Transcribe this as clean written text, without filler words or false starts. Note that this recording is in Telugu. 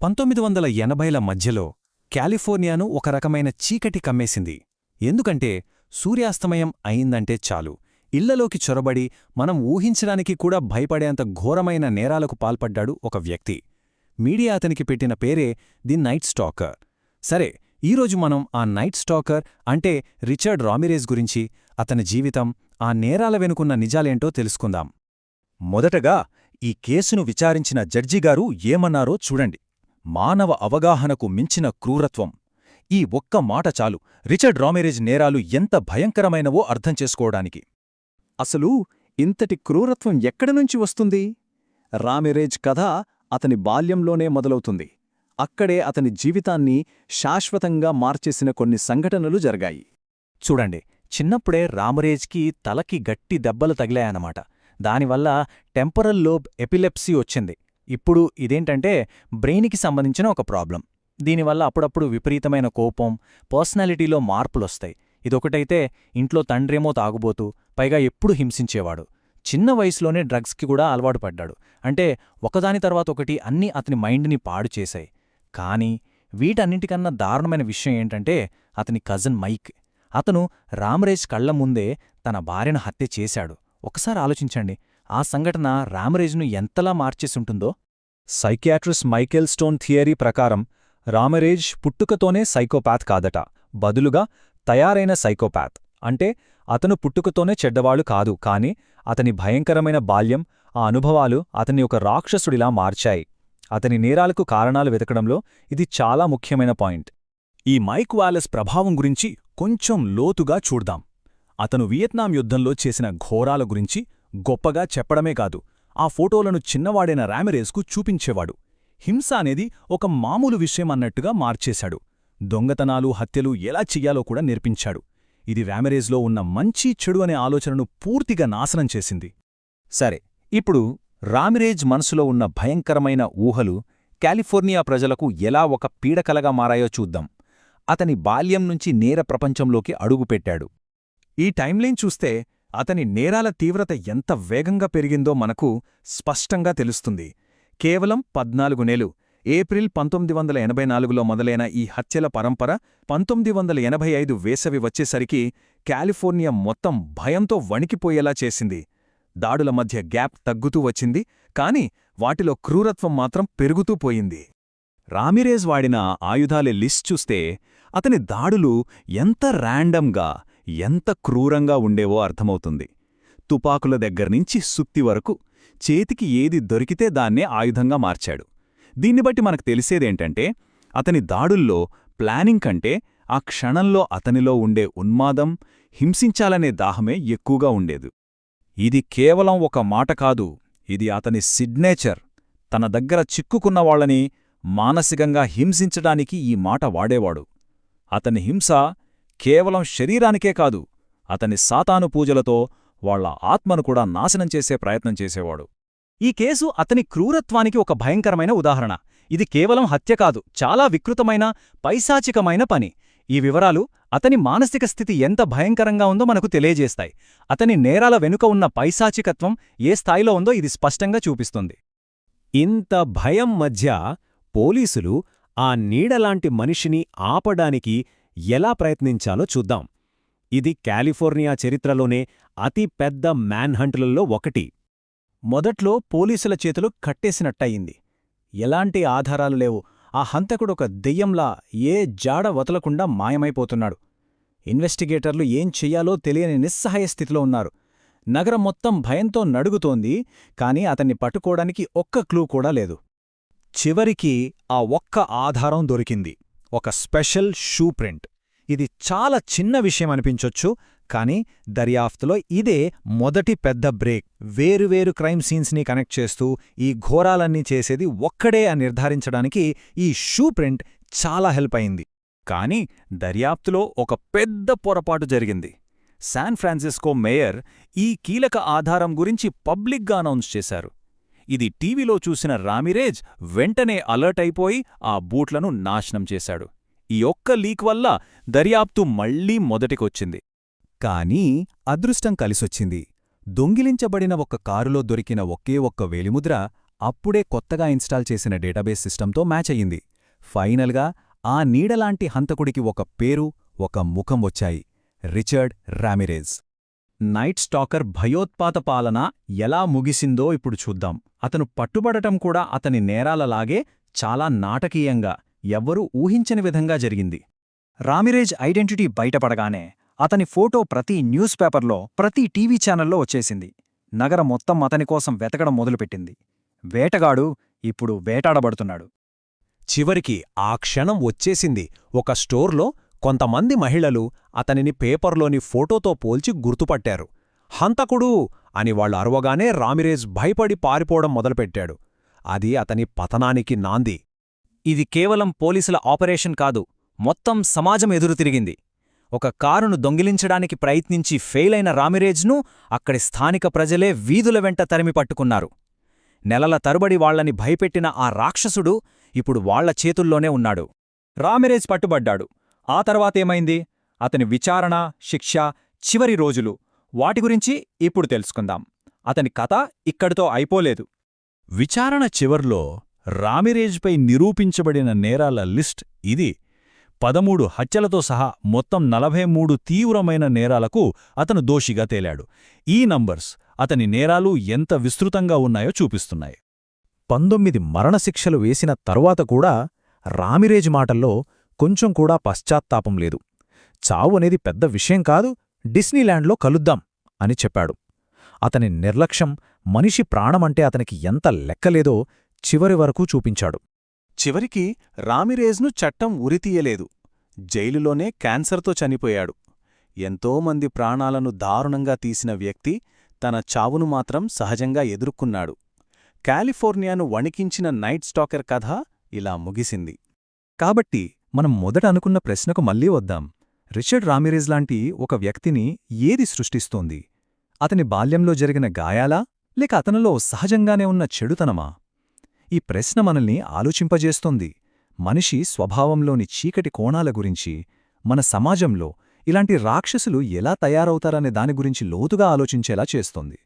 1980ల మధ్యలో కాలిఫోర్నియాను ఒక రకమైన చీకటి కమ్మేసింది. ఎందుకంటే సూర్యాస్తమయం అయిందంటే చాలు ఇళ్లలోకి చొరబడి మనం ఊహించడానికి కూడా భయపడేంత ఘోరమైన నేరాలకు పాల్పడ్డాడు ఒక వ్యక్తి. మీడియా అతనికి పెట్టిన పేరే ది నైట్ స్టాకర్. సరే, ఈరోజు మనం ఆ నైట్ స్టాకర్ అంటే రిచర్డ్ రామిరేజ్ గురించి, అతని జీవితం, ఆ నేరాల వెనుకున్న నిజాలేంటో తెలుసుకుందాం. మొదటగా ఈ కేసును విచారించిన జడ్జిగారు ఏమన్నారో చూడండి. మానవ అవగాహనకు మించిన క్రూరత్వం. ఈ ఒక్క మాట చాలు రిచర్డ్ రామిరేజ్ నేరాలు ఎంత భయంకరమైనవో అర్థం చేసుకోవడానికి. అసలు ఇంతటి క్రూరత్వం ఎక్కడినుంచి వస్తుంది? రామిరేజ్ కథ అతని బాల్యంలోనే మొదలవుతుంది. అక్కడే అతని జీవితాన్ని శాశ్వతంగా మార్చేసిన కొన్ని సంఘటనలు జరిగాయి. చూడండి, చిన్నప్పుడే రామిరేజ్కి తలకి గట్టి దెబ్బలు తగిలాయన్నమాట. దానివల్ల టెంపరల్ లోబ్ ఎపిలెప్సీ వచ్చింది. ఇప్పుడు ఇదేంటంటే బ్రెయిన్కి సంబంధించిన ఒక ప్రాబ్లం. దీనివల్ల అప్పుడప్పుడు విపరీతమైన కోపం, పర్సనాలిటీలో మార్పులొస్తాయి. ఇదొకటైతే ఇంట్లో తండ్రేమో తాగుబోతూ, పైగా ఎప్పుడు హింసించేవాడు. చిన్న వయసులోనే డ్రగ్స్కి కూడా అలవాటు పడ్డాడు. అంటే ఒకదాని తర్వాత ఒకటి అన్నీ అతని మైండ్ని పాడు చేశాయి. కానీ వీటన్నింటికన్నా దారుణమైన విషయం ఏంటంటే అతని కజిన్ మైక్. అతను రామిరేజ్ కళ్ల ముందే తన భార్యను హత్య చేశాడు. ఒకసారి ఆలోచించండి, ఆ సంఘటన రామిరేజ్ను ఎంతలా మార్చేసుంటుందో. సైకియాట్రిస్ట్ మైకేల్ స్టోన్ థియరీ ప్రకారం రామిరేజ్ పుట్టుకతోనే సైకోపాత్ కాదట, బదులుగా తయారైన సైకోపాత్. అంటే అతను పుట్టుకతోనే చెడ్డవాళ్లు కాదు, కాని అతని భయంకరమైన బాల్యం, ఆ అనుభవాలు అతన్ని ఒక రాక్షసుడిలా మార్చాయి. అతని నేరాలకు కారణాలు వెతకడంలో ఇది చాలా ముఖ్యమైన పాయింట్. ఈ మైక్ వాలెస్ ప్రభావం గురించి కొంచెం లోతుగా చూద్దాం. అతను వియత్నాం యుద్ధంలో చేసిన ఘోరాల గురించి గొప్పగా చెప్పడమే కాదు, ఆ ఫోటోలను చిన్నవాడైన రామిరేజ్కు చూపించేవాడు. హింస అనేది ఒక మామూలు విషయం అన్నట్టుగా మార్చేశాడు. దొంగతనాలు, హత్యలు ఎలా చెయ్యాలో కూడా నేర్పించాడు. ఇది రామిరేజ్లో ఉన్న మంచి చెడు అనే ఆలోచనను పూర్తిగా నాశనం చేసింది. సరే, ఇప్పుడు రామిరేజ్ మనసులో ఉన్న భయంకరమైన ఊహలు కాలిఫోర్నియా ప్రజలకు ఎలా ఒక పీడకలగా మారాయో చూద్దాం. అతని బాల్యం నుంచి నేర ప్రపంచంలోకి అడుగుపెట్టాడు. ఈ టైంలైన్ చూస్తే అతని నేరాల తీవ్రత ఎంత వేగంగా పెరిగిందో మనకు స్పష్టంగా తెలుస్తుంది. కేవలం 14 నెలలు, ఏప్రిల్ 1984లో మొదలైన ఈ హత్యల పరంపర 1985 వేసవి వచ్చేసరికి కాలిఫోర్నియా మొత్తం భయంతో వణికిపోయేలా చేసింది. దాడుల మధ్య గ్యాప్ తగ్గుతూ వచ్చింది, కాని వాటిలో క్రూరత్వం మాత్రం పెరుగుతూ పోయింది. రామిరేజ్ వాడిన ఆయుధాలే లిస్ట్ చూస్తే అతని దాడులు ఎంత ర్యాండమ్గా, ఎంత క్రూరంగా ఉండేవో అర్థమవుతుంది. తుపాకుల దగ్గర్నుంచి సుత్తి వరకు చేతికి ఏది దొరికితే దాన్నే ఆయుధంగా మార్చాడు. దీన్ని బట్టి మనకు తెలిసేదేంటంటే అతని దాడుల్లో ప్లానింగ్ కంటే ఆ క్షణంలో అతనిలో ఉండే ఉన్మాదం, హింసించాలనే దాహమే ఎక్కువగా ఉండేది. ఇది కేవలం ఒక మాట కాదు, ఇది అతని సిగ్నేచర్. తన దగ్గర చిక్కుకున్నవాళ్లని మానసికంగా హింసించడానికి ఈ మాట వాడేవాడు. అతని హింస కేవలం శరీరానికే కాదు, అతని సాతాను పూజలతో వాళ్ల ఆత్మను కూడా నాశనం చేసే ప్రయత్నం చేసేవాడు. ఈ కేసు అతని క్రూరత్వానికి ఒక భయంకరమైన ఉదాహరణ. ఇది కేవలం హత్య కాదు, చాలా వికృతమైన, పైశాచికమైన పని. ఈ వివరాలు అతని మానసిక స్థితి ఎంత భయంకరంగా ఉందో మనకు తెలియజేస్తాయి. అతని నేరాల వెనుక ఉన్న పైశాచికత్వం ఏ స్థాయిలో ఉందో ఇది స్పష్టంగా చూపిస్తుంది. ఇంత భయం మధ్య పోలీసులు ఆ నీడలాంటి మనిషిని ఆపడానికి ఎలా ప్రయత్నించాలో చూద్దాం. ఇది కాలిఫోర్నియా చరిత్రలోనే అతి పెద్ద మ్యాన్హంట్లలో ఒకటి. మొదట్లో పోలీసుల చేతులు కట్టేసినట్టయింది. ఎలాంటి ఆధారాలు లేవు. ఆ హంతకుడొక దెయ్యంలా ఏ జాడ వదలకుండా మాయమైపోతున్నాడు. ఇన్వెస్టిగేటర్లు ఏం చెయ్యాలో తెలియని నిస్సహాయ స్థితిలో ఉన్నారు. నగరం మొత్తం భయంతో నడుగుతోంది, కాని అతన్ని పట్టుకోవడానికి ఒక్క క్లూ కూడా లేదు. చివరికి ఆ ఒక్క ఆధారం దొరికింది, ఒక స్పెషల్ షూ ప్రింట్. ఇది చాలా చిన్న విషయం అనిపించొచ్చు, కానీ దర్యాఫ్తులో ఇదే మొదటి పెద్ద బ్రేక్. వేరువేరు క్రైమ్ సీన్స్ని కనెక్ట్ చేస్తూ ఈ ఘోరాలన్నీ చేసేది ఒక్కడే అని నిర్ధారించడానికి ఈ షూ ప్రింట్ చాలా హెల్ప్ అయింది. కానీ దర్యాప్తులో ఒక పెద్ద పొరపాటు జరిగింది. శాన్ ఫ్రాన్సిస్కో మేయర్ ఈ కీలక ఆధారం గురించి పబ్లిక్గా అనౌన్స్ చేశారు. ఇది టీవీలో చూసిన రామిరేజ్ వెంటనే అలర్ట్ అయిపోయి ఆ బూట్లను నాశనం చేశాడు. ఈ ఒక్క లీక్ వల్ల దర్యాప్తు మళ్లీ మొదటికొచ్చింది. కానీ అదృష్టం కలిసొచ్చింది. దొంగిలించబడిన ఒక కారులో దొరికిన ఒకే ఒక్క వేలిముద్ర అప్పుడే కొత్తగా ఇన్స్టాల్ చేసిన డేటాబేస్ సిస్టంతో మ్యాచ్ అయ్యింది. ఫైనల్గా ఆ నీడలాంటి హంతకుడికి ఒక పేరు, ఒక ముఖం వచ్చాయి: రిచర్డ్ రామిరేజ్. నైట్ స్టాకర్ భయోత్పాత పాలన ఎలా ముగిసిందో ఇప్పుడు చూద్దాం. అతను పట్టుబడటం కూడా అతని నేరాలలాగే చాలా నాటకీయంగా, ఎవ్వరూ ఊహించని విధంగా జరిగింది. రామిరేజ్ ఐడెంటిటీ బయటపడగానే అతని ఫోటో ప్రతి న్యూస్ పేపర్లో, ప్రతి టీవీ ఛానల్లో వచ్చేసింది. నగరం మొత్తం అతని కోసం వెతకడం మొదలుపెట్టింది. వేటగాడు ఇప్పుడు వేటాడబడుతున్నాడు. చివరికి ఆ క్షణం వచ్చేసింది. ఒక స్టోర్లో కొంతమంది మహిళలు అతనిని పేపర్లోని ఫోటోతో పోల్చి గుర్తుపట్టారు. హంతకుడు అని వాళ్ళు అరవగానే రామిరేజ్ భయపడి పారిపోవడం మొదలుపెట్టాడు. అది అతని పతనానికి నాంది. ఇది కేవలం పోలీసుల ఆపరేషన్ కాదు, మొత్తం సమాజం ఎదురుతిరిగింది. ఒక కారును దొంగిలించడానికి ప్రయత్నించి ఫెయిలైన రామిరేజ్ను అక్కడి స్థానిక ప్రజలే వీధుల వెంట తరిమి పట్టుకున్నారు. నెలల తరబడి వాళ్లని భయపెట్టిన ఆ రాక్షసుడు ఇప్పుడు వాళ్ల చేతుల్లోనే ఉన్నాడు. రామిరేజ్ పట్టుబడ్డాడు. ఆ తర్వాతేమైంది? అతని విచారణ, శిక్ష, చివరి రోజులు, వాటి గురించి ఇప్పుడు తెలుసుకుందాం. అతని కథ ఇక్కడితో అయిపోలేదు. విచారణ చివర్లో రామిరేజ్పై నిరూపించబడిన నేరాల లిస్ట్ ఇది. 13 హత్యలతో సహా మొత్తం 43 తీవ్రమైన నేరాలకు అతను దోషిగా తేలాడు. ఈ నంబర్స్ అతని నేరాలు ఎంత విస్తృతంగా ఉన్నాయో చూపిస్తున్నాయి. 19 మరణశిక్షలు వేసిన తరువాత కూడా రామిరేజ్ మాటల్లో కొంచెం కూడా పశ్చాత్తాపం లేదు. చావు అనేది పెద్ద విషయం కాదు, డిస్నీల్యాండ్లో కలుద్దాం అని చెప్పాడు. అతని నిర్లక్ష్యం, మనిషి ప్రాణమంటే అతనికి ఎంత లెక్కలేదో చివరి వరకు చూపించాడు. చివరికి రామిరేజ్ను చట్టం ఉరితీయలేదు. జైలులోనే క్యాన్సర్తో చనిపోయాడు. ఎంతోమంది ప్రాణాలను దారుణంగా తీసిన వ్యక్తి తన చావును మాత్రం సహజంగా ఎదుర్కొన్నాడు. కాలిఫోర్నియాను వణికించిన నైట్ స్టాకర్ కథ ఇలా ముగిసింది. కాబట్టి మనం మొదట అనుకున్న ప్రశ్నకు మళ్లీ వద్దాం. రిచర్డ్ రామిరేజ్ లాంటి ఒక వ్యక్తిని ఏది సృష్టిస్తోంది? అతని బాల్యంలో జరిగిన గాయాలా, లేక అతనిలో సహజంగానే ఉన్న చెడుతనమా? ఈ ప్రశ్న మనల్ని ఆలోచింపజేస్తోంది. మనిషి స్వభావంలోని చీకటి కోణాల గురించి, మన సమాజంలో ఇలాంటి రాక్షసులు ఎలా తయారవుతారనే దాని గురించి లోతుగా ఆలోచించేలా చేస్తోంది.